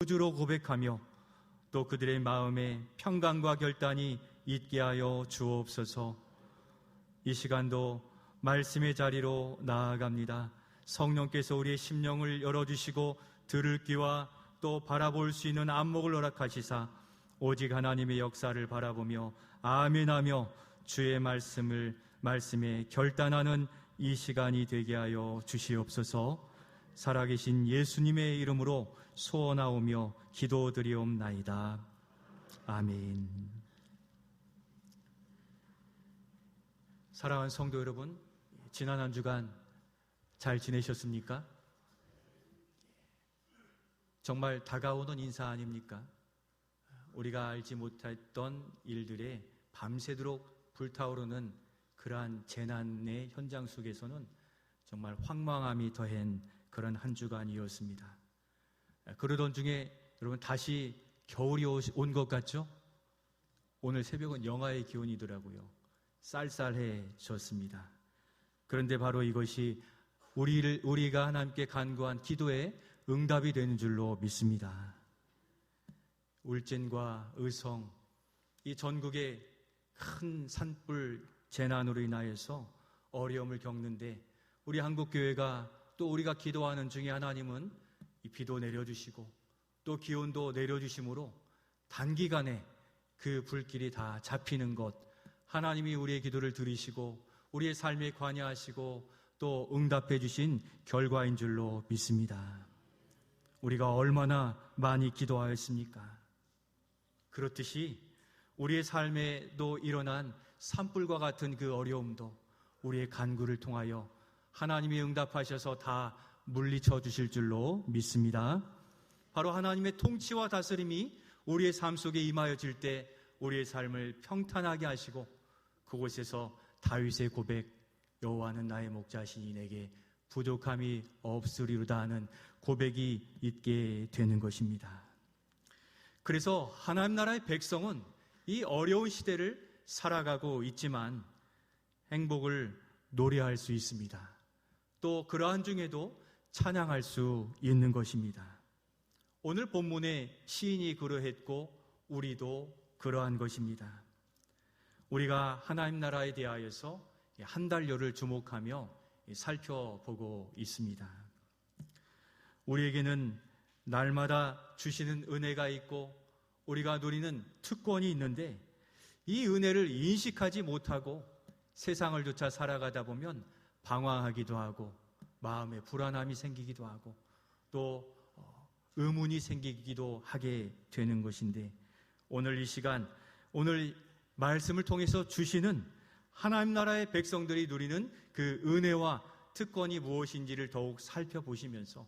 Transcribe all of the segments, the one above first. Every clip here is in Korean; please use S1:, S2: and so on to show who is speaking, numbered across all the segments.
S1: 구주로 고백하며 또 그들의 마음에 평강과 결단이 있게 하여 주옵소서. 이 시간도 말씀의 자리로 나아갑니다. 성령께서 우리의 심령을 열어주시고 들을 귀와 또 바라볼 수 있는 안목을 허락하시사 오직 하나님의 역사를 바라보며 아멘하며 주의 말씀에 결단하는 이 시간이 되게 하여 주시옵소서. 살아계신 예수님의 이름으로 소원하오며 기도드리옵나이다. 아멘. 사랑하는 성도 여러분, 지난 한 주간 잘 지내셨습니까? 정말 다가오는 인사 아닙니까? 우리가 알지 못했던 일들에 밤새도록 불타오르는 그러한 재난의 현장 속에서는 정말 황망함이 더한 그런 한 주간이었습니다. 그러던 중에 여러분 다시 겨울이 온 것 같죠? 오늘 새벽은 영하의 기온이더라고요. 쌀쌀해졌습니다. 그런데 바로 이것이 우리가 하나님께 간구한 기도에 응답이 되는 줄로 믿습니다. 울진과 의성, 이 전국의 큰 산불 재난으로 인하여서 어려움을 겪는데 우리 한국교회가 또 우리가 기도하는 중에 하나님은 이 비도 내려주시고 또 기온도 내려주심으로 단기간에 그 불길이 다 잡히는 것, 하나님이 우리의 기도를 들으시고 우리의 삶에 관여하시고 또 응답해 주신 결과인 줄로 믿습니다. 우리가 얼마나 많이 기도하였습니까? 그렇듯이 우리의 삶에도 일어난 산불과 같은 그 어려움도 우리의 간구를 통하여 하나님이 응답하셔서 다 물리쳐 주실 줄로 믿습니다. 바로 하나님의 통치와 다스림이 우리의 삶 속에 임하여질 때 우리의 삶을 평탄하게 하시고 그곳에서 다윗의 고백, 여호와는 나의 목자시니 내게 부족함이 없으리로다 하는 고백이 있게 되는 것입니다. 그래서 하나님 나라의 백성은 이 어려운 시대를 살아가고 있지만 행복을 노래할 수 있습니다. 또 그러한 중에도 찬양할 수 있는 것입니다. 오늘 본문에 시인이 그러했고 우리도 그러한 것입니다. 우리가 하나님 나라에 대하여서 한 달여를 주목하며 살펴보고 있습니다. 우리에게는 날마다 주시는 은혜가 있고 우리가 누리는 특권이 있는데 이 은혜를 인식하지 못하고 세상을 쫓아 살아가다 보면 방황하기도 하고 마음에 불안함이 생기기도 하고 또 의문이 생기기도 하게 되는 것인데 오늘 이 시간, 오늘 말씀을 통해서 주시는 하나님 나라의 백성들이 누리는 그 은혜와 특권이 무엇인지를 더욱 살펴보시면서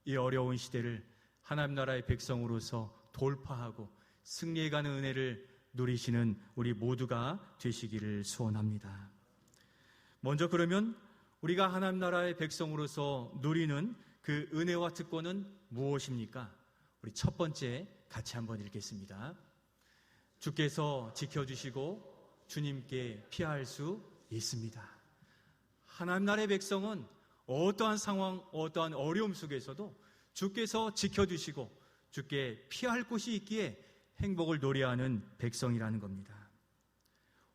S1: 이 어려운 시대를 하나님 나라의 백성으로서 돌파하고 승리해가는 은혜를 누리시는 우리 모두가 되시기를 소원합니다. 먼저 그러면 우리가 하나님 나라의 백성으로서 누리는 그 은혜와 특권은 무엇입니까? 우리 첫 번째 같이 한번 읽겠습니다. 주께서 지켜주시고 주님께 피할 수 있습니다. 하나님 나라의 백성은 어떠한 상황, 어떠한 어려움 속에서도 주께서 지켜주시고 주께 피할 곳이 있기에 행복을 노래하는 백성이라는 겁니다.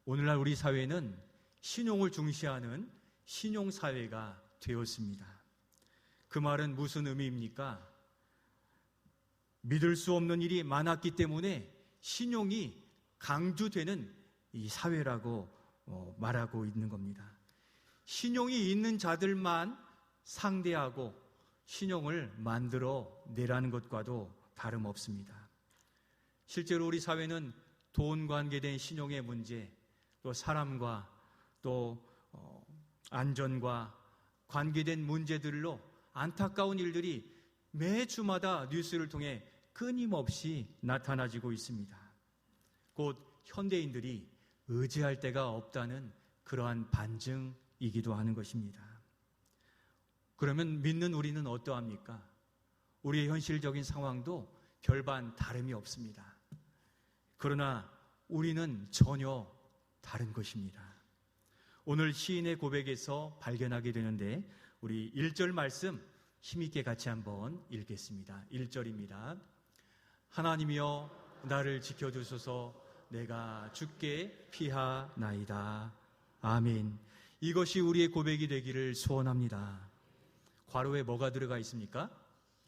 S1: 오늘날 우리 사회는 신용을 중시하는 신용사회가 되었습니다. 그 말은 무슨 의미입니까? 믿을 수 없는 일이 많았기 때문에 신용이 강조되는 이 사회라고 말하고 있는 겁니다. 신용이 있는 자들만 상대하고 신용을 만들어 내라는 것과도 다름없습니다. 실제로 우리 사회는 돈 관계된 신용의 문제, 또 사람과 또 안전과 관계된 문제들로 안타까운 일들이 매 주마다 뉴스를 통해 끊임없이 나타나지고 있습니다. 곧 현대인들이 의지할 데가 없다는 그러한 반증이기도 하는 것입니다. 그러면 믿는 우리는 어떠합니까? 우리의 현실적인 상황도 별반 다름이 없습니다. 그러나 우리는 전혀 다른 것입니다. 오늘 시인의 고백에서 발견하게 되는데 우리 1절 말씀 힘있게 같이 한번 읽겠습니다. 1절입니다. 하나님이여 나를 지켜주소서. 내가 주께 피하나이다. 아멘. 이것이 우리의 고백이 되기를 소원합니다. 괄호에 뭐가 들어가 있습니까?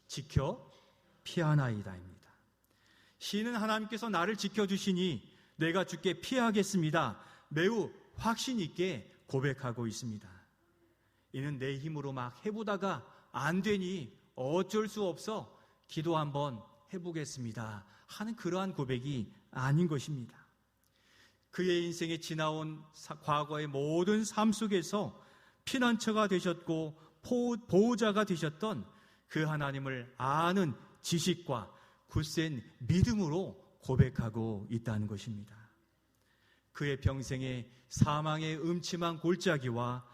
S1: 지켜 피하나이다입니다. 시인은 하나님께서 나를 지켜주시니 내가 주께 피하겠습니다. 매우 확신 있게 고백하고 있습니다. 이는 내 힘으로 막 해보다가 안 되니 어쩔 수 없어 기도 한번 해보겠습니다 하는 그러한 고백이 아닌 것입니다. 그의 인생에 지나온 과거의 모든 삶 속에서 피난처가 되셨고 보호자가 되셨던 그 하나님을 아는 지식과 굳센 믿음으로 고백하고 있다는 것입니다. 그의 평생에 사망의 음침한 골짜기와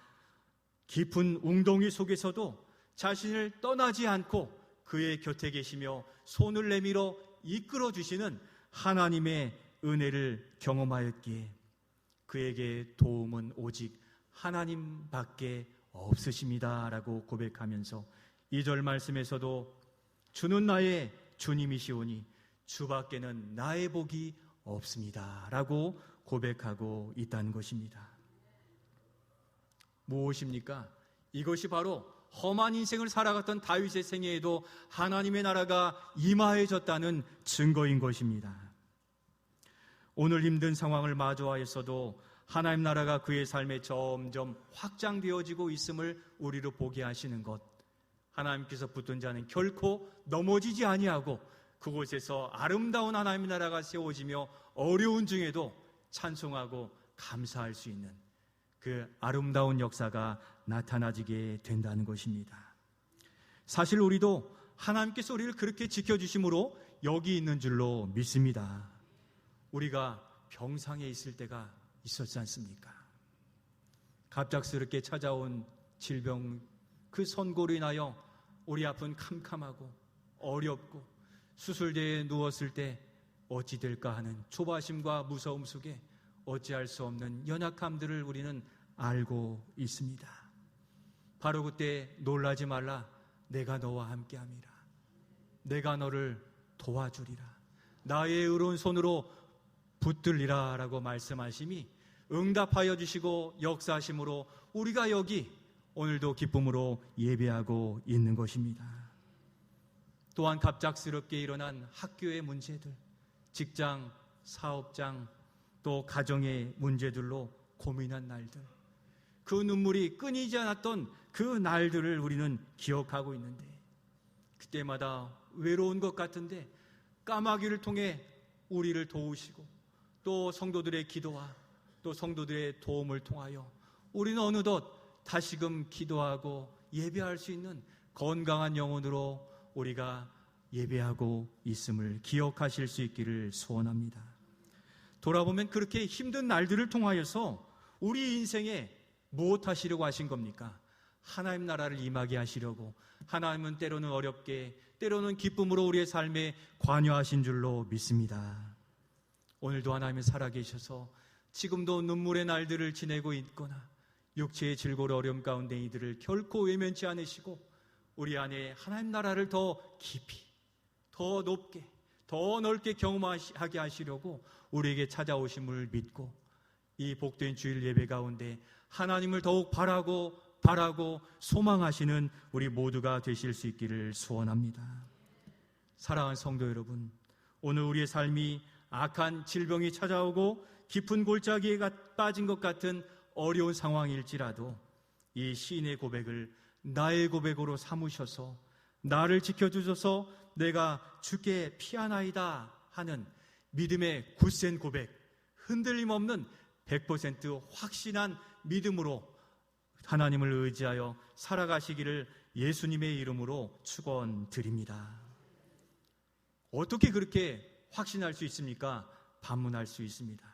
S1: 깊은 웅덩이 속에서도 자신을 떠나지 않고 그의 곁에 계시며 손을 내밀어 이끌어 주시는 하나님의 은혜를 경험하였기에 그에게 도움은 오직 하나님밖에 없으십니다 라고 고백하면서 2절 말씀에서도 주는 나의 주님이시오니 주밖에는 나의 복이 없습니다 라고 고백하고 있다는 것입니다. 무엇입니까? 이것이 바로 험한 인생을 살아갔던 다윗의 생애에도 하나님의 나라가 임하여졌다는 증거인 것입니다. 오늘 힘든 상황을 마주하였어도 하나님 나라가 그의 삶에 점점 확장되어지고 있음을 우리로 보게 하시는 것, 하나님께서 붙든 자는 결코 넘어지지 아니하고 그곳에서 아름다운 하나님의 나라가 세워지며 어려운 중에도 찬송하고 감사할 수 있는 그 아름다운 역사가 나타나지게 된다는 것입니다. 사실 우리도 하나님께서 우리를 그렇게 지켜주심으로 여기 있는 줄로 믿습니다. 우리가 병상에 있을 때가 있었지 않습니까? 갑작스럽게 찾아온 질병, 그 선고로 인하여 우리 앞은 캄캄하고 어렵고 수술대에 누웠을 때 어찌 될까 하는 조바심과 무서움 속에 어찌할 수 없는 연약함들을 우리는 알고 있습니다. 바로 그때 놀라지 말라. 내가 너와 함께함이라. 내가 너를 도와주리라. 나의 의로운 손으로 붙들리라 라고 말씀하심이 응답하여 주시고 역사하심으로 우리가 여기 오늘도 기쁨으로 예배하고 있는 것입니다. 또한 갑작스럽게 일어난 학교의 문제들, 직장, 사업장, 또 가정의 문제들로 고민한 날들, 그 눈물이 끊이지 않았던 그 날들을 우리는 기억하고 있는데 그때마다 외로운 것 같은데 까마귀를 통해 우리를 도우시고 또 성도들의 기도와 또 성도들의 도움을 통하여 우리는 어느덧 다시금 기도하고 예배할 수 있는 건강한 영혼으로 우리가 예배하고 있음을 기억하실 수 있기를 소원합니다. 돌아보면 그렇게 힘든 날들을 통하여서 우리 인생에 무엇 하시려고 하신 겁니까? 하나님 나라를 임하게 하시려고. 하나님은 때로는 어렵게, 때로는 기쁨으로 우리의 삶에 관여하신 줄로 믿습니다. 오늘도 하나님이 살아계셔서 지금도 눈물의 날들을 지내고 있거나 육체의 질고로 어려움 가운데 이들을 결코 외면치 않으시고 우리 안에 하나님 나라를 더 깊이, 더 높게, 더 넓게 경험하게 하시려고 우리에게 찾아오심을 믿고 이 복된 주일 예배 가운데 하나님을 더욱 바라고 소망하시는 우리 모두가 되실 수 있기를 소원합니다. 사랑하는 성도 여러분, 오늘 우리의 삶이 악한 질병이 찾아오고 깊은 골짜기에 빠진 것 같은 어려운 상황일지라도 이 시인의 고백을 나의 고백으로 삼으셔서 나를 지켜주셔서 내가 주께 피하나이다 하는 믿음의 굳센 고백, 흔들림 없는 100% 확신한 믿음으로 하나님을 의지하여 살아가시기를 예수님의 이름으로 축원드립니다. 어떻게 그렇게 확신할 수 있습니까? 반문할 수 있습니다.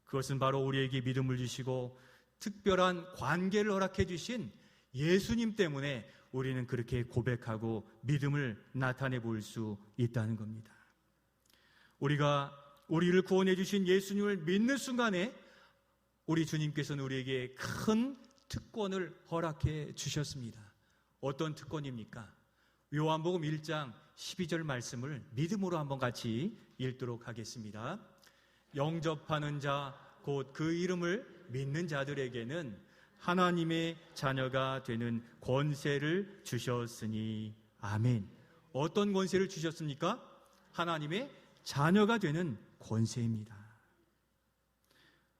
S1: 그것은 바로 우리에게 믿음을 주시고 특별한 관계를 허락해 주신 예수님 때문에 우리는 그렇게 고백하고 믿음을 나타내 볼 수 있다는 겁니다. 우리가 우리를 구원해 주신 예수님을 믿는 순간에 우리 주님께서는 우리에게 큰 특권을 허락해 주셨습니다. 어떤 특권입니까? 요한복음 1장 12절 말씀을 믿음으로 한번 같이 읽도록 하겠습니다. 영접하는 자, 곧 그 이름을 믿는 자들에게는 하나님의 자녀가 되는 권세를 주셨으니 아멘. 어떤 권세를 주셨습니까? 하나님의 자녀가 되는 권세입니다.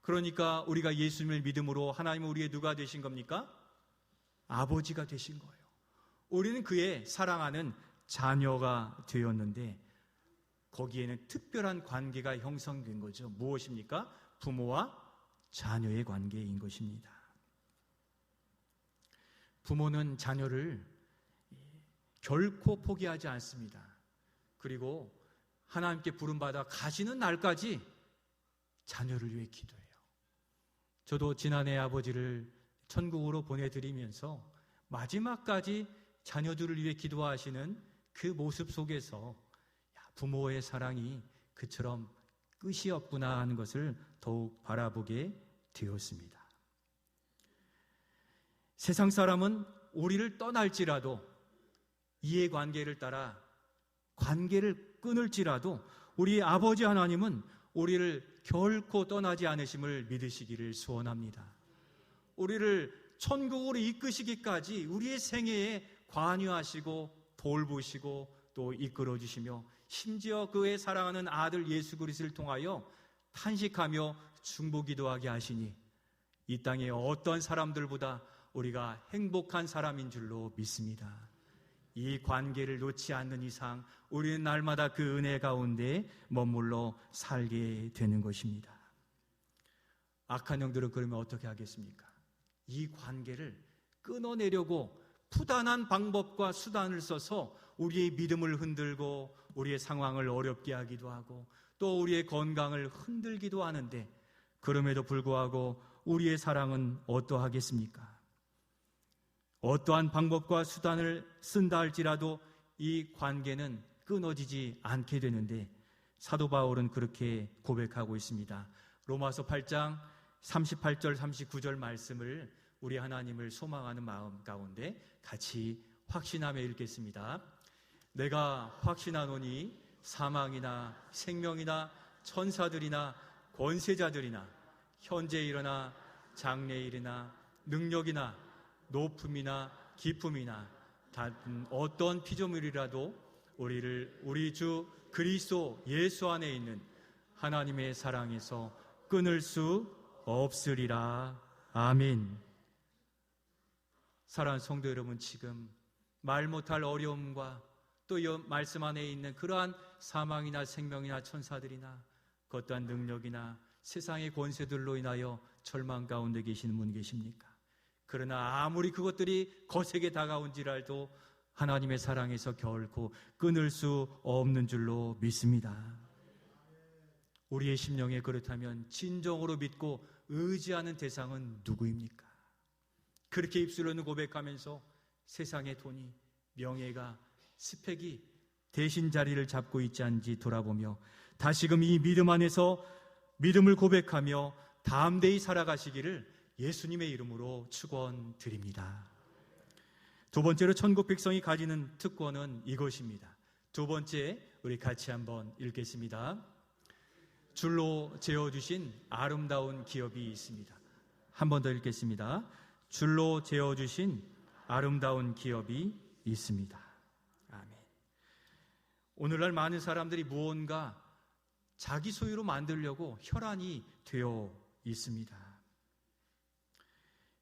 S1: 그러니까 우리가 예수님을 믿음으로 하나님은 우리의 누가 되신 겁니까? 아버지가 되신 거예요. 우리는 그의 사랑하는 자녀가 되었는데 거기에는 특별한 관계가 형성된 거죠. 무엇입니까? 부모와 자녀의 관계인 것입니다. 부모는 자녀를 결코 포기하지 않습니다. 그리고 하나님께 부름받아 가시는 날까지 자녀를 위해 기도해요. 저도 지난해 아버지를 천국으로 보내드리면서 마지막까지 자녀들을 위해 기도하시는 그 모습 속에서 부모의 사랑이 그처럼 끝이 없구나 하는 것을 더욱 바라보게 되었습니다. 세상 사람은 우리를 떠날지라도 이해관계를 따라 관계를 끊을지라도 우리 아버지 하나님은 우리를 결코 떠나지 않으심을 믿으시기를 소원합니다. 우리를 천국으로 이끄시기까지 우리의 생애에 관여하시고 돌보시고 또 이끌어주시며 심지어 그의 사랑하는 아들 예수 그리스도를 통하여 탄식하며 중보기도하게 하시니 이 땅의 어떤 사람들보다 우리가 행복한 사람인 줄로 믿습니다. 이 관계를 놓지 않는 이상 우리는 날마다 그 은혜 가운데 머물러 살게 되는 것입니다. 악한 영들은 그러면 어떻게 하겠습니까? 이 관계를 끊어내려고 푸단한 방법과 수단을 써서 우리의 믿음을 흔들고 우리의 상황을 어렵게 하기도 하고 또 우리의 건강을 흔들기도 하는데 그럼에도 불구하고 우리의 사랑은 어떠하겠습니까? 어떠한 방법과 수단을 쓴다 할지라도 이 관계는 끊어지지 않게 되는데 사도 바울은 그렇게 고백하고 있습니다. 로마서 8장 38절 39절 말씀을 우리 하나님을 소망하는 마음 가운데 같이 확신하며 읽겠습니다. 내가 확신하노니 사망이나 생명이나 천사들이나 권세자들이나 현재 일어나 장래일이나 능력이나 높음이나 기쁨이나 다른 어떤 피조물이라도 우리를 우리 주 그리스도 예수 안에 있는 하나님의 사랑에서 끊을 수 없으리라. 아멘. 사랑하는 성도 여러분, 지금 말 못할 어려움과 또 이 말씀 안에 있는 그러한 사망이나 생명이나 천사들이나 그 어떠한 능력이나 세상의 권세들로 인하여 절망 가운데 계시는 분 계십니까? 그러나 아무리 그것들이 거세게 다가온지라도 하나님의 사랑에서 결코 끊을 수 없는 줄로 믿습니다. 우리의 심령에 그렇다면 진정으로 믿고 의지하는 대상은 누구입니까? 그렇게 입술로는 고백하면서 세상의 돈이, 명예가, 스펙이 대신 자리를 잡고 있지 않은지 돌아보며 다시금 이 믿음 안에서 믿음을 고백하며 담대히 살아가시기를 예수님의 이름으로 축원드립니다. 두 번째로 천국 백성이 가지는 특권은 이것입니다. 두 번째, 우리 같이 한번 읽겠습니다. 줄로 재어주신 아름다운 기업이 있습니다. 한 번 더 읽겠습니다. 줄로 재어주신 아름다운 기업이 있습니다. 아멘. 오늘날 많은 사람들이 무언가 자기 소유로 만들려고 혈안이 되어 있습니다.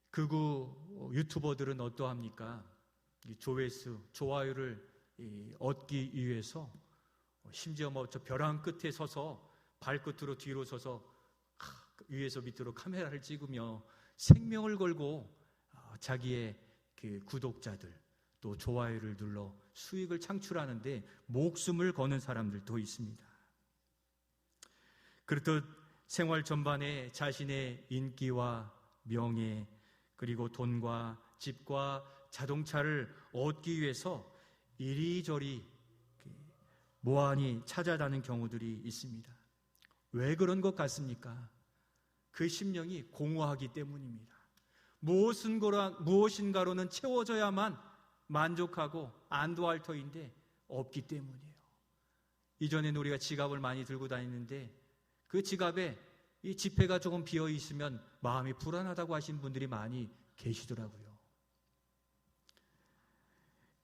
S1: 극우 유튜버들은 어떠합니까? 조회수, 좋아요를 얻기 위해서 심지어 저 벼랑 끝에 서서 발끝으로 뒤로 서서 위에서 밑으로 카메라를 찍으며 생명을 걸고 자기의 그 구독자들 또 좋아요를 눌러 수익을 창출하는데 목숨을 거는 사람들도 있습니다. 그렇듯 생활 전반에 자신의 인기와 명예 그리고 돈과 집과 자동차를 얻기 위해서 이리저리 모안이 찾아다는 경우들이 있습니다. 왜 그런 것 같습니까? 그 심령이 공허하기 때문입니다. 무엇인가로는 채워져야만 만족하고 안도할 터인데 없기 때문이에요. 이전에는 우리가 지갑을 많이 들고 다니는데 그 지갑에 이 지폐가 조금 비어 있으면 마음이 불안하다고 하신 분들이 많이 계시더라고요.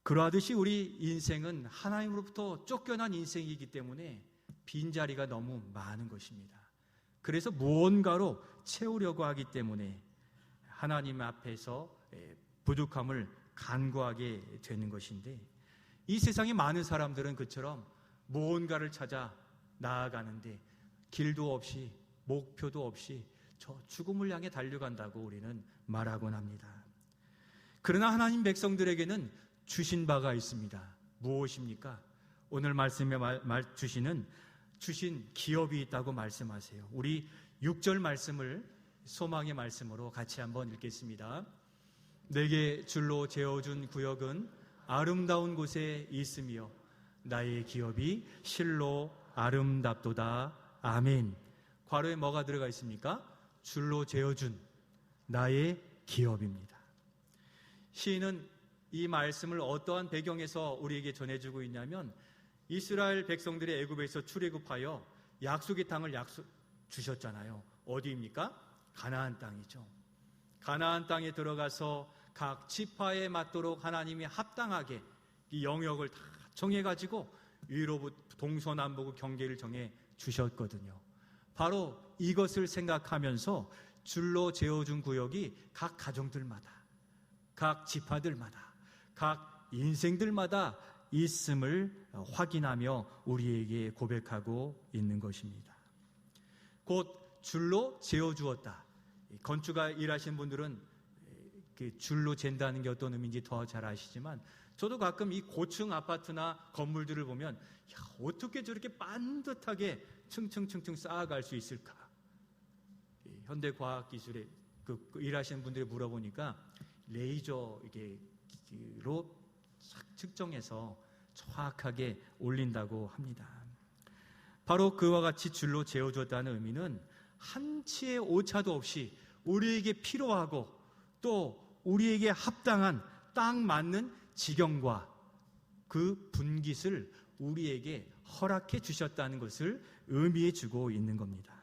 S1: 그러하듯이 우리 인생은 하나님으로부터 쫓겨난 인생이기 때문에 빈자리가 너무 많은 것입니다. 그래서 무언가로 채우려고 하기 때문에 하나님 앞에서 부족함을 간구하게 되는 것인데, 이 세상에 많은 사람들은 그처럼 무언가를 찾아 나아가는데 길도 없이 목표도 없이 저 죽음을 향해 달려간다고 우리는 말하곤 합니다. 그러나 하나님 백성들에게는 주신 바가 있습니다. 무엇입니까? 오늘 말씀에 주신 기업이 있다고 말씀하세요. 우리 6절 말씀을 소망의 말씀으로 같이 한번 읽겠습니다. 내게 줄로 재어준 구역은 아름다운 곳에 있으며 나의 기업이 실로 아름답도다. 아멘. 괄호에 뭐가 들어가 있습니까? 줄로 재어준 나의 기업입니다. 시인은 이 말씀을 어떠한 배경에서 우리에게 전해주고 있냐면, 이스라엘 백성들이 애굽에서 출애굽하여 약속의 땅을 주셨잖아요. 어디입니까? 가나안 땅이죠. 가나안 땅에 들어가서 각 지파에 맞도록 하나님이 합당하게 이 영역을 다 정해가지고 위로부터 동서남북의 경계를 정해 주셨거든요. 바로 이것을 생각하면서 줄로 재어준 구역이 각 가정들마다, 각 지파들마다, 각 인생들마다 있음을 확인하며 우리에게 고백하고 있는 것입니다. 곧 줄로 재어주었다. 건축가 일하신 분들은 줄로 잰다는 게 어떤 의미인지 더 잘 아시지만, 저도 가끔 이 고층 아파트나 건물들을 보면 어떻게 저렇게 반듯하게 층층층층 쌓아갈 수 있을까? 현대과학기술에 일하시는 분들이 물어보니까 레이저로 측정해서 정확하게 올린다고 합니다. 바로 그와 같이 줄로 재어줬다는 의미는 한치의 오차도 없이 우리에게 필요하고 또 우리에게 합당한 딱 맞는 지경과 그 분깃을 우리에게 허락해 주셨다는 것을 의미해 주고 있는 겁니다.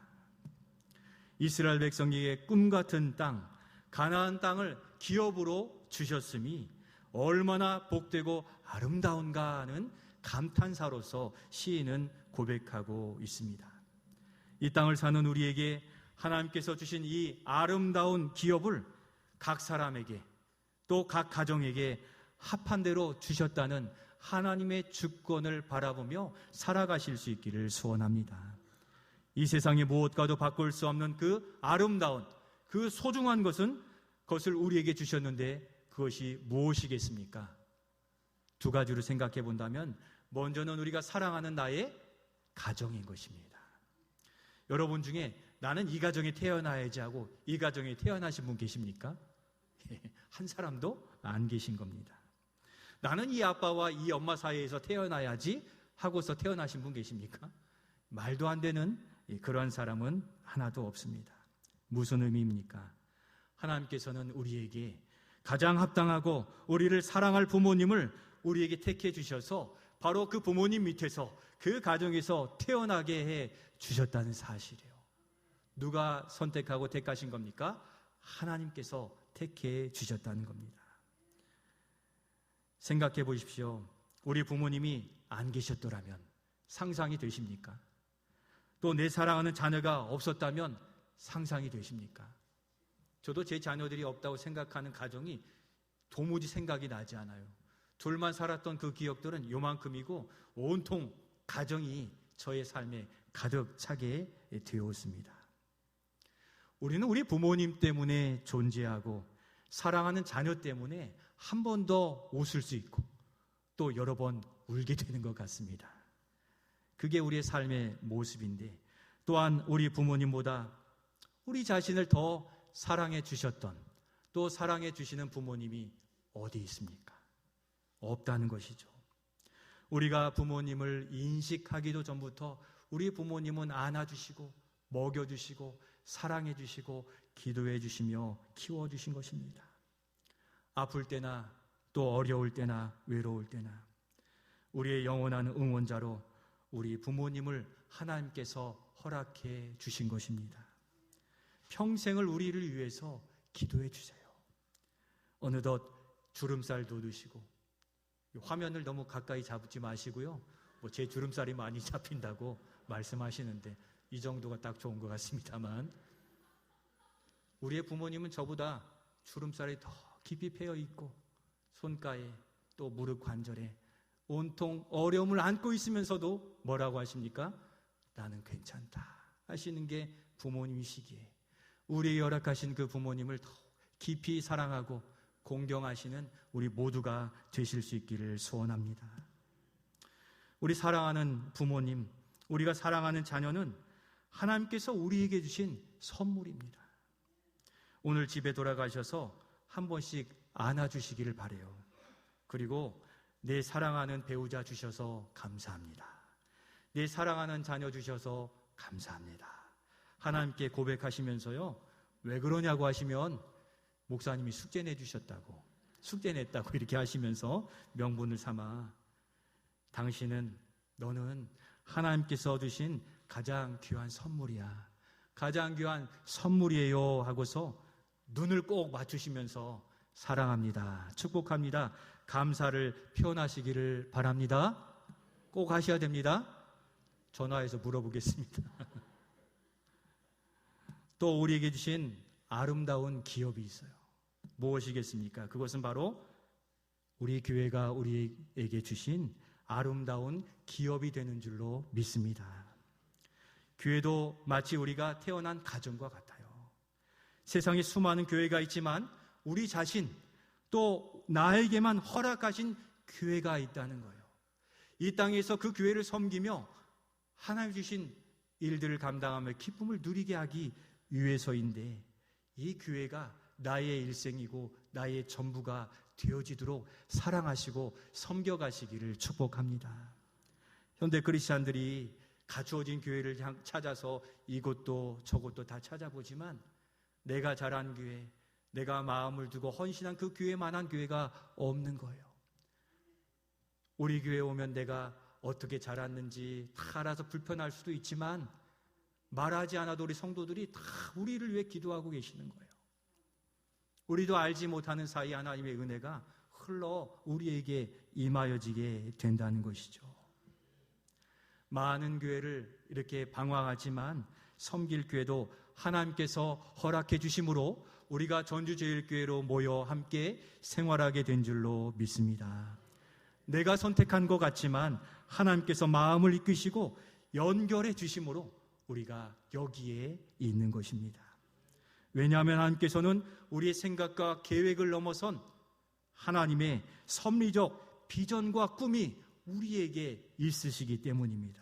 S1: 이스라엘 백성에게 꿈같은 땅, 가나안 땅을 기업으로 주셨음이 얼마나 복되고 아름다운가 하는 감탄사로서 시인은 고백하고 있습니다. 이 땅을 사는 우리에게 하나님께서 주신 이 아름다운 기업을 각 사람에게 또 각 가정에게 합한 대로 주셨다는 하나님의 주권을 바라보며 살아가실 수 있기를 소원합니다. 이 세상의 무엇과도 바꿀 수 없는 그 아름다운, 그 소중한 것을 우리에게 주셨는데 그것이 무엇이겠습니까? 두 가지로 생각해 본다면, 먼저는 우리가 사랑하는 나의 가정인 것입니다. 여러분 중에 나는 이 가정에 태어나야지 하고 이 가정에 태어나신 분 계십니까? 한 사람도 안 계신 겁니다. 나는 이 아빠와 이 엄마 사이에서 태어나야지 하고서 태어나신 분 계십니까? 말도 안 되는 그러한 사람은 하나도 없습니다. 무슨 의미입니까? 하나님께서는 우리에게 가장 합당하고 우리를 사랑할 부모님을 우리에게 택해 주셔서 바로 그 부모님 밑에서 그 가정에서 태어나게 해 주셨다는 사실이에요. 누가 선택하고 택하신 겁니까? 하나님께서 택해 주셨다는 겁니다. 생각해 보십시오. 우리 부모님이 안 계셨더라면 상상이 되십니까? 또 내 사랑하는 자녀가 없었다면 상상이 되십니까? 저도 제 자녀들이 없다고 생각하는 가정이 도무지 생각이 나지 않아요. 둘만 살았던 그 기억들은 요만큼이고 온통 가정이 저의 삶에 가득 차게 되었습니다. 우리는 우리 부모님 때문에 존재하고 사랑하는 자녀 때문에 한 번 더 웃을 수 있고 또 여러 번 울게 되는 것 같습니다. 그게 우리의 삶의 모습인데, 또한 우리 부모님보다 우리 자신을 더 사랑해 주셨던, 또 사랑해 주시는 부모님이 어디 있습니까? 없다는 것이죠. 우리가 부모님을 인식하기도 전부터 우리 부모님은 안아주시고 먹여주시고 사랑해주시고 기도해주시며 키워주신 것입니다. 아플 때나 또 어려울 때나 외로울 때나 우리의 영원한 응원자로 우리 부모님을 하나님께서 허락해 주신 것입니다. 평생을 우리를 위해서 기도해 주세요. 어느덧 주름살 돋으시고, 화면을 너무 가까이 잡지 마시고요. 제 주름살이 많이 잡힌다고 말씀하시는데 이 정도가 딱 좋은 것 같습니다만, 우리의 부모님은 저보다 주름살이 더 깊이 패여 있고 손가에 또 무릎 관절에 온통 어려움을 안고 있으면서도 뭐라고 하십니까? 나는 괜찮다 하시는 게 부모님이시기에 우리의 허락하신 그 부모님을 더 깊이 사랑하고 공경하시는 우리 모두가 되실 수 있기를 소원합니다. 우리 사랑하는 부모님, 우리가 사랑하는 자녀는 하나님께서 우리에게 주신 선물입니다. 오늘 집에 돌아가셔서 한 번씩 안아주시기를 바라요. 그리고 내 사랑하는 배우자 주셔서 감사합니다. 내 사랑하는 자녀 주셔서 감사합니다. 하나님께 고백하시면서요, 왜 그러냐고 하시면 목사님이 숙제 내주셨다고, 숙제 냈다고 이렇게 하시면서 명분을 삼아 너는 하나님께서 주신 가장 귀한 선물이야, 가장 귀한 선물이에요 하고서 눈을 꼭 맞추시면서 사랑합니다, 축복합니다, 감사를 표현하시기를 바랍니다. 꼭 하셔야 됩니다. 전화해서 물어보겠습니다. 또 우리에게 주신 아름다운 기업이 있어요. 무엇이겠습니까? 그것은 바로 우리 교회가 우리에게 주신 아름다운 기업이 되는 줄로 믿습니다. 교회도 마치 우리가 태어난 가정과 같아요. 세상에 수많은 교회가 있지만 우리 자신, 또 나에게만 허락하신 교회가 있다는 거예요. 이 땅에서 그 교회를 섬기며 하나님 주신 일들을 감당하며 기쁨을 누리게 하기 위해서인데, 이 교회가 나의 일생이고 나의 전부가 되어지도록 사랑하시고 섬겨가시기를 축복합니다. 현대 크리스찬들이 갖추어진 교회를 찾아서 이곳도 저곳도 다 찾아보지만 내가 자란 교회, 내가 마음을 두고 헌신한 그 교회만한 교회가 없는 거예요. 우리 교회에 오면 내가 어떻게 자랐는지 다 알아서 불편할 수도 있지만 말하지 않아도 우리 성도들이 다 우리를 위해 기도하고 계시는 거예요. 우리도 알지 못하는 사이 하나님의 은혜가 흘러 우리에게 임하여지게 된다는 것이죠. 많은 교회를 이렇게 방황하지만 섬길 교회도 하나님께서 허락해 주심으로 우리가 전주제일교회로 모여 함께 생활하게 된 줄로 믿습니다. 내가 선택한 것 같지만 하나님께서 마음을 이끄시고 연결해 주심으로 우리가 여기에 있는 것입니다. 왜냐하면 하나님께서는 우리의 생각과 계획을 넘어선 하나님의 섭리적 비전과 꿈이 우리에게 있으시기 때문입니다.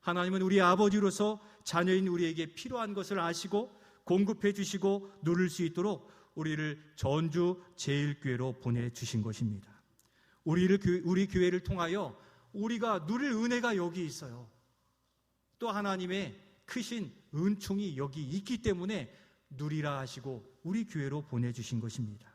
S1: 하나님은 우리 아버지로서 자녀인 우리에게 필요한 것을 아시고 공급해 주시고 누릴 수 있도록 우리를 전주 제일교회로 보내주신 것입니다. 우리 교회를 통하여 우리가 누릴 은혜가 여기 있어요. 또 하나님의 크신 은총이 여기 있기 때문에 누리라 하시고 우리 교회로 보내주신 것입니다.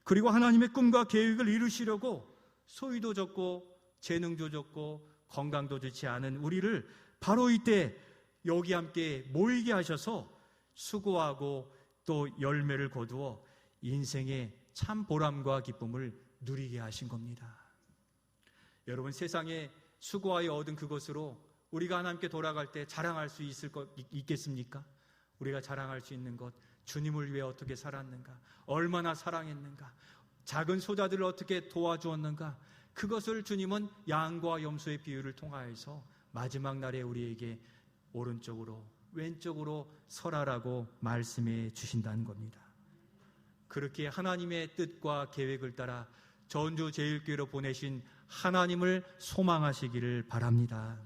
S1: 그리고 하나님의 꿈과 계획을 이루시려고 소유도 적고 재능도 적고 건강도 좋지 않은 우리를 바로 이때 여기 함께 모이게 하셔서 수고하고 또 열매를 거두어 인생의 참 보람과 기쁨을 누리게 하신 겁니다. 여러분, 세상에 수고하여 얻은 그것으로 우리가 하나님께 돌아갈 때 자랑할 수 있겠습니까? 우리가 자랑할 수 있는 것, 주님을 위해 어떻게 살았는가, 얼마나 사랑했는가, 작은 소자들을 어떻게 도와주었는가, 그것을 주님은 양과 염소의 비유를 통하여서 마지막 날에 우리에게 오른쪽으로 왼쪽으로 설하라고 말씀해 주신다는 겁니다. 그렇게 하나님의 뜻과 계획을 따라 전주제일교회로 보내신 하나님을 소망하시기를 바랍니다.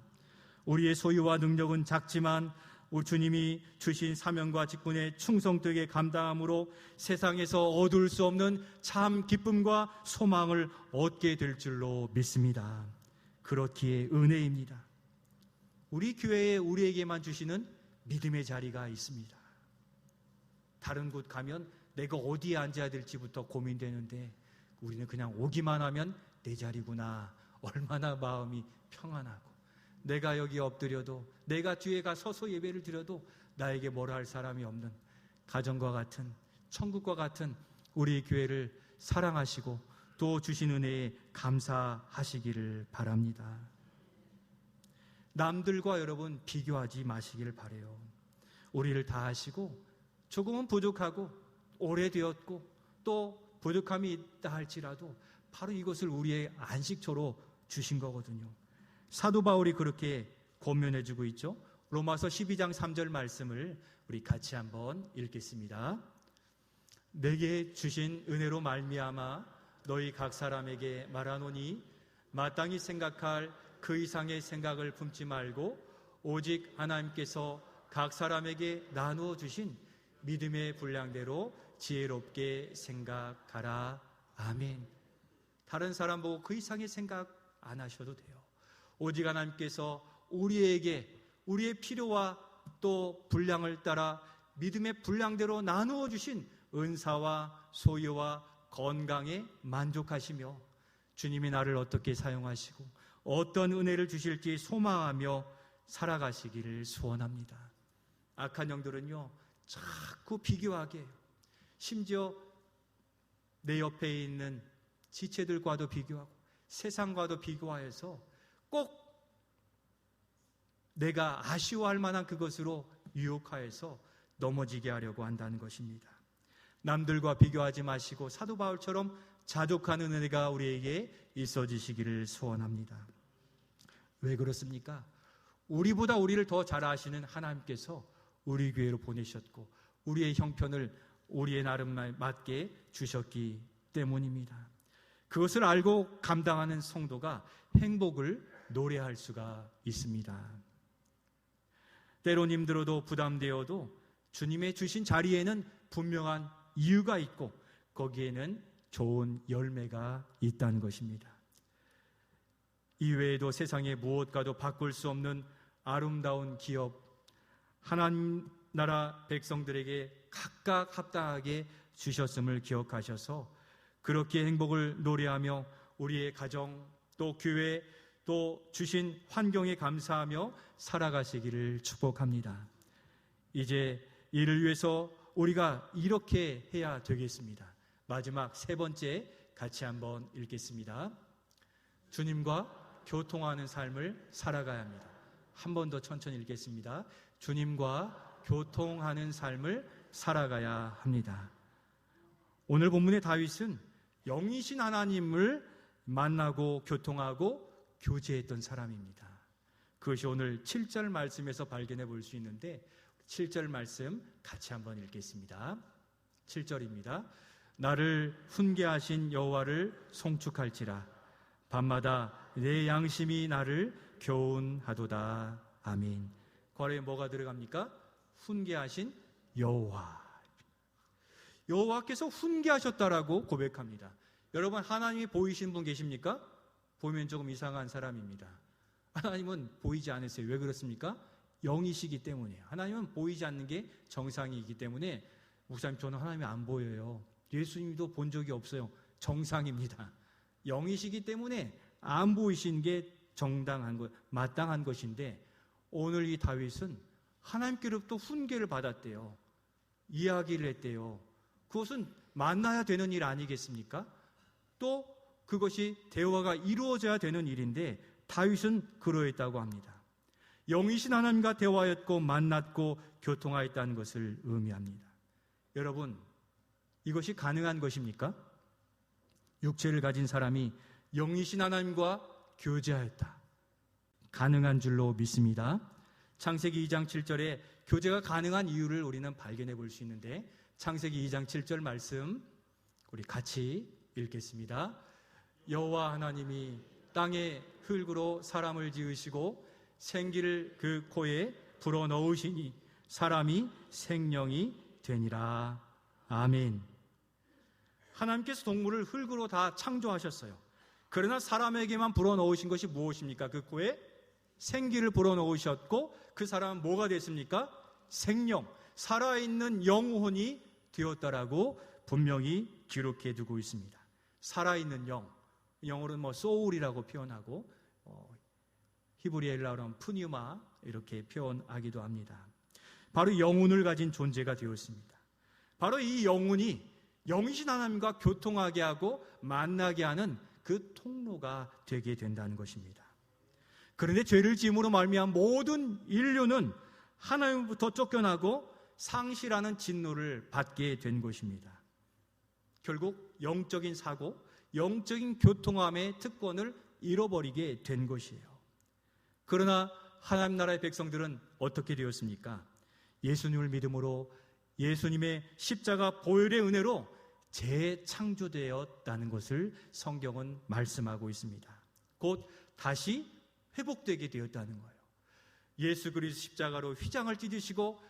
S1: 우리의 소유와 능력은 작지만 우리 주님이 주신 사명과 직분에 충성되게 감당함으로 세상에서 얻을 수 없는 참 기쁨과 소망을 얻게 될 줄로 믿습니다. 그렇기에 은혜입니다. 우리 교회에 우리에게만 주시는 믿음의 자리가 있습니다. 다른 곳 가면 내가 어디에 앉아야 될지부터 고민되는데 우리는 그냥 오기만 하면 내 자리구나, 얼마나 마음이 평안하고, 내가 여기 엎드려도, 내가 뒤에 가 서서 예배를 드려도 나에게 뭐라 할 사람이 없는 가정과 같은, 천국과 같은 우리 교회를 사랑하시고 또 주신 은혜에 감사하시기를 바랍니다. 남들과 여러분 비교하지 마시길 바라요. 우리를 다 하시고 조금은 부족하고 오래되었고 또 부족함이 있다 할지라도 바로 이것을 우리의 안식처로 주신 거거든요. 사도 바울이 그렇게 권면해주고 있죠. 로마서 12장 3절 말씀을 우리 같이 한번 읽겠습니다. 내게 주신 은혜로 말미암아 너희 각 사람에게 말하노니 마땅히 생각할 그 이상의 생각을 품지 말고 오직 하나님께서 각 사람에게 나누어 주신 믿음의 분량대로 지혜롭게 생각하라. 아멘. 다른 사람 보고 그 이상의 생각 안 하셔도 돼요. 오직 하나님께서 우리에게 우리의 필요와 또 분량을 따라 믿음의 분량대로 나누어 주신 은사와 소유와 건강에 만족하시며 주님이 나를 어떻게 사용하시고 어떤 은혜를 주실지 소망하며 살아가시기를 소원합니다. 악한 영들은요 자꾸 비교하게 해요. 심지어 내 옆에 있는 지체들과도 비교하고 세상과도 비교하여서 꼭 내가 아쉬워할 만한 그것으로 유혹하여서 넘어지게 하려고 한다는 것입니다. 남들과 비교하지 마시고 사도 바울처럼 자족하는 은혜가 우리에게 있어지시기를 소원합니다. 왜 그렇습니까? 우리보다 우리를 더 잘 아시는 하나님께서 우리 교회로 보내셨고 우리의 형편을 우리의 나름 맞게 주셨기 때문입니다. 그것을 알고 감당하는 성도가 행복을 노래할 수가 있습니다. 때론 힘들어도 부담되어도 주님의 주신 자리에는 분명한 이유가 있고 거기에는 좋은 열매가 있다는 것입니다. 이외에도 세상에 무엇과도 바꿀 수 없는 아름다운 기업, 하나님 나라 백성들에게 각각 합당하게 주셨음을 기억하셔서 그렇게 행복을 노래하며 우리의 가정 또 교회 또 주신 환경에 감사하며 살아가시기를 축복합니다. 이제 이를 위해서 우리가 이렇게 해야 되겠습니다. 마지막 세 번째 같이 한번 읽겠습니다. 주님과 교통하는 삶을 살아가야 합니다. 한 번 더 천천히 읽겠습니다. 주님과 교통하는 삶을 살아가야 합니다. 오늘 본문의 다윗은 영이신 하나님을 만나고 교통하고 교제했던 사람입니다. 그것이 오늘 7절 말씀에서 발견해 볼 수 있는데 7절 말씀 같이 한번 읽겠습니다. 7절입니다. 나를 훈계하신 여호와를 송축할지라 밤마다 내 양심이 나를 교훈하도다. 아멘. 괄호에 뭐가 들어갑니까? 훈계하신 여호와. 여호와께서 훈계하셨다라고 고백합니다. 여러분 하나님이 보이신 분 계십니까? 보면 조금 이상한 사람입니다. 하나님은 보이지 않으세요. 왜 그렇습니까? 영이시기 때문이에요. 하나님은 보이지 않는 게 정상이기 때문에 목사님 저는 하나님이 안 보여요. 예수님도 본 적이 없어요. 정상입니다. 영이시기 때문에 안 보이신 게 정당한 것, 마땅한 것인데 오늘 이 다윗은 하나님께로부터 훈계를 받았대요. 이야기를 했대요. 그것은 만나야 되는 일 아니겠습니까? 또 그것이 대화가 이루어져야 되는 일인데 다윗은 그러했다고 합니다. 영이신 하나님과 대화했고 만났고 교통하였다는 것을 의미합니다. 여러분, 이것이 가능한 것입니까? 육체를 가진 사람이 영이신 하나님과 교제하였다. 가능한 줄로 믿습니다. 창세기 2장 7절에 교제가 가능한 이유를 우리는 발견해 볼 수 있는데 창세기 2장 7절 말씀 우리 같이 읽겠습니다. 여호와 하나님이 땅에 흙으로 사람을 지으시고 생기를 그 코에 불어넣으시니 사람이 생명이 되니라. 아멘. 하나님께서 동물을 흙으로 다 창조하셨어요. 그러나 사람에게만 불어넣으신 것이 무엇입니까? 그 코에 생기를 불어넣으셨고 그 사람은 뭐가 됐습니까? 생명, 살아있는 영혼이 되었다라고 분명히 기록해 두고 있습니다. 살아있는 영, 영어로는 소울이라고 표현하고 히브리어로 하면 푸뉴마 이렇게 표현하기도 합니다. 바로 영혼을 가진 존재가 되었습니다. 바로 이 영혼이 영이신 하나님과 교통하게 하고 만나게 하는 그 통로가 되게 된다는 것입니다. 그런데 죄를 지음으로 말미암아 모든 인류는 하나님부터 쫓겨나고 상실하는 진노를 받게 된 것입니다. 결국 영적인 사고, 영적인 교통함의 특권을 잃어버리게 된 것이에요. 그러나 하나님 나라의 백성들은 어떻게 되었습니까? 예수님을 믿음으로 예수님의 십자가 보혈의 은혜로 재창조되었다는 것을 성경은 말씀하고 있습니다. 곧 다시 회복되게 되었다는 거예요. 예수 그리스도 십자가로 휘장을 찢으시고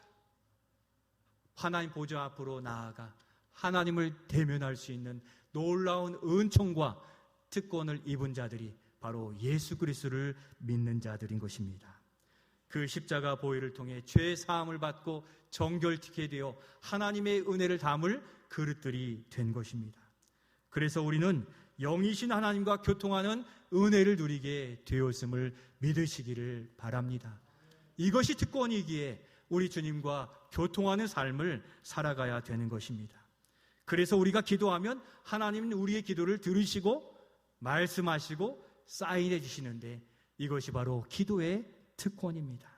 S1: 하나님 보좌 앞으로 나아가 하나님을 대면할 수 있는 놀라운 은총과 특권을 입은 자들이 바로 예수 그리스도를 믿는 자들인 것입니다. 그 십자가 보혈을 통해 죄 사함을 받고 정결케 되어 하나님의 은혜를 담을 그릇들이 된 것입니다. 그래서 우리는 영이신 하나님과 교통하는 은혜를 누리게 되었음을 믿으시기를 바랍니다. 이것이 특권이기에 우리 주님과 교통하는 삶을 살아가야 되는 것입니다. 그래서 우리가 기도하면 하나님은 우리의 기도를 들으시고 말씀하시고 사인해 주시는데 이것이 바로 기도의 특권입니다.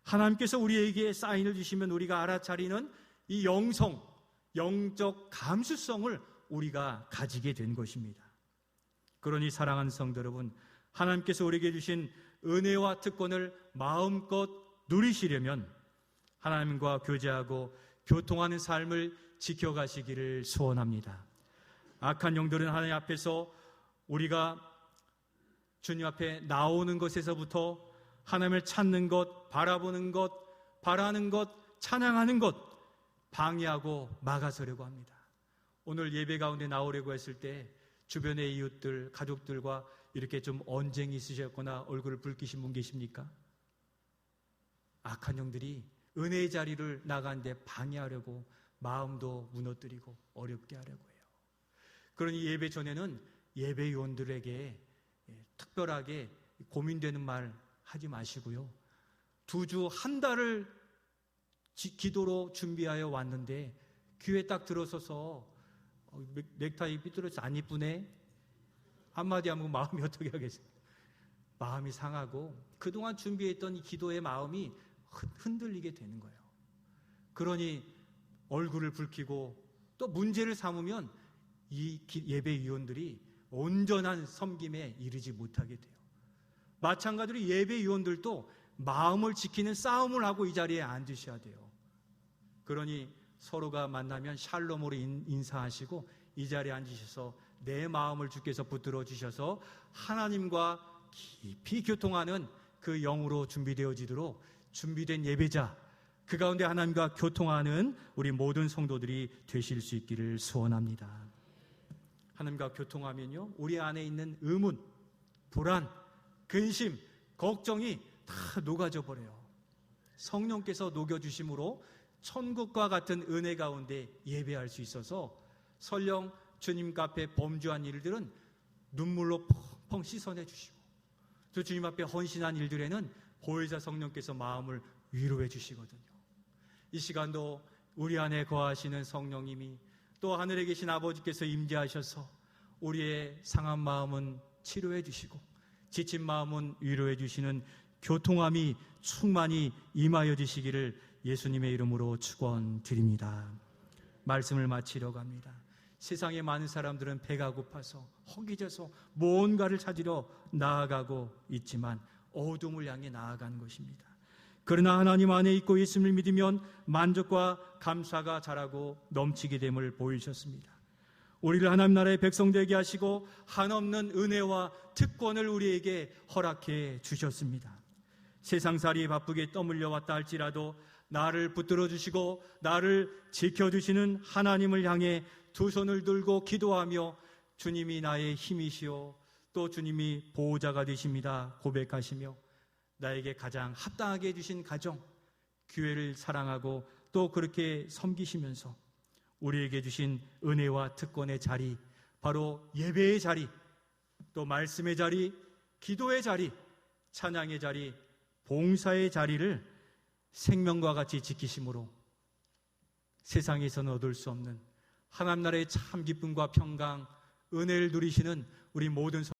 S1: 하나님께서 우리에게 사인을 주시면 우리가 알아차리는 이 영적 감수성을 우리가 가지게 된 것입니다. 그러니 사랑하는 성도 여러분, 하나님께서 우리에게 주신 은혜와 특권을 마음껏 누리시려면 하나님과 교제하고 교통하는 삶을 지켜가시기를 소원합니다. 악한 영들은 하나님 앞에서 우리가 주님 앞에 나오는 것에서부터 하나님을 찾는 것, 바라보는 것, 바라는 것, 찬양하는 것 방해하고 막아서려고 합니다. 오늘 예배 가운데 나오려고 했을 때 주변의 이웃들, 가족들과 이렇게 좀 언쟁이 있으셨거나 얼굴을 붉히신 분 계십니까? 악한 영들이 은혜의 자리를 나가는데 방해하려고 마음도 무너뜨리고 어렵게 하려고 해요. 그러니 예배 전에는 예배 요원들에게 특별하게 고민되는 말 하지 마시고요. 2주, 한 달을 기도로 준비하여 왔는데 귀에 딱 들어서서 넥타이 삐뚤어져서 안 이쁘네? 한마디 하면 마음이 어떻게 하겠어요? 마음이 상하고 그동안 준비했던 이 기도의 마음이 흔들리게 되는 거예요. 그러니 얼굴을 붉히고 또 문제를 삼으면 이 예배위원들이 온전한 섬김에 이르지 못하게 돼요. 마찬가지로 예배위원들도 마음을 지키는 싸움을 하고 이 자리에 앉으셔야 돼요. 그러니 서로가 만나면 샬롬으로 인사하시고 이 자리에 앉으셔서 내 마음을 주께서 붙들어 주셔서 하나님과 깊이 교통하는 그 영으로 준비되어지도록 준비된 예배자, 그 가운데 하나님과 교통하는 우리 모든 성도들이 되실 수 있기를 소원합니다. 하나님과 교통하면요, 우리 안에 있는 의문, 불안, 근심, 걱정이 다 녹아져 버려요. 성령께서 녹여주심으로 천국과 같은 은혜 가운데 예배할 수 있어서 설령 주님 앞에 범죄한 일들은 눈물로 펑펑 씻어내 주시고 또 주님 앞에 헌신한 일들에는 보혜사 성령께서 마음을 위로해 주시거든요. 이 시간도 우리 안에 거하시는 성령님이 또 하늘에 계신 아버지께서 임재하셔서 우리의 상한 마음은 치료해 주시고 지친 마음은 위로해 주시는 교통함이 충만히 임하여 주시기를 예수님의 이름으로 축원드립니다. 말씀을 마치려고 합니다. 세상에 많은 사람들은 배가 고파서 허기져서 뭔가를 찾으러 나아가고 있지만 어둠을 향해 나아가는 것입니다. 그러나 하나님 안에 있고 예수님을 믿으면 만족과 감사가 자라고 넘치게 됨을 보이셨습니다. 우리를 하나님 나라의 백성 되게 하시고 한없는 은혜와 특권을 우리에게 허락해 주셨습니다. 세상살이에 바쁘게 떠밀려 왔다 할지라도 나를 붙들어 주시고 나를 지켜주시는 하나님을 향해 두 손을 들고 기도하며 주님이 나의 힘이시오 또 주님이 보호자가 되십니다 고백하시며 나에게 가장 합당하게 해주신 가정, 교회를 사랑하고 또 그렇게 섬기시면서 우리에게 주신 은혜와 특권의 자리, 바로 예배의 자리, 또 말씀의 자리, 기도의 자리, 찬양의 자리, 봉사의 자리를 생명과 같이 지키심으로 세상에서는 얻을 수 없는 하나님 나라의 참 기쁨과 평강, 은혜를 누리시는 우리 모든